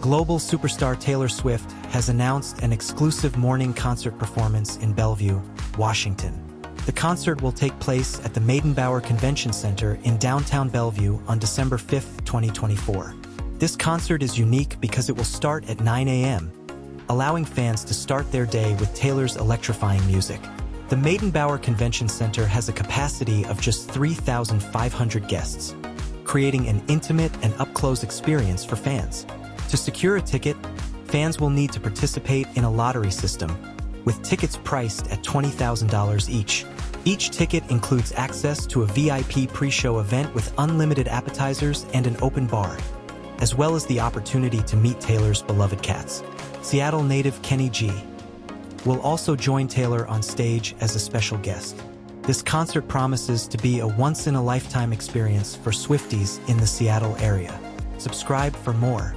Global superstar Taylor Swift has announced an exclusive morning concert performance in Bellevue, Washington. The concert will take place at the Meydenbauer Convention Center in downtown Bellevue on December 5, 2024. This concert is unique because it will start at 9 a.m., allowing fans to start their day with Taylor's electrifying music. The Meydenbauer Convention Center has a capacity of just 3,500 guests, creating an intimate and up-close experience for fans. To secure a ticket, fans will need to participate in a lottery system, with tickets priced at $20,000 each. Each ticket includes access to a VIP pre-show event with unlimited appetizers and an open bar, as well as the opportunity to meet Taylor's beloved cats. Seattle native Kenny G will also join Taylor on stage as a special guest. This concert promises to be a once-in-a-lifetime experience for Swifties in the Seattle area. Subscribe for more.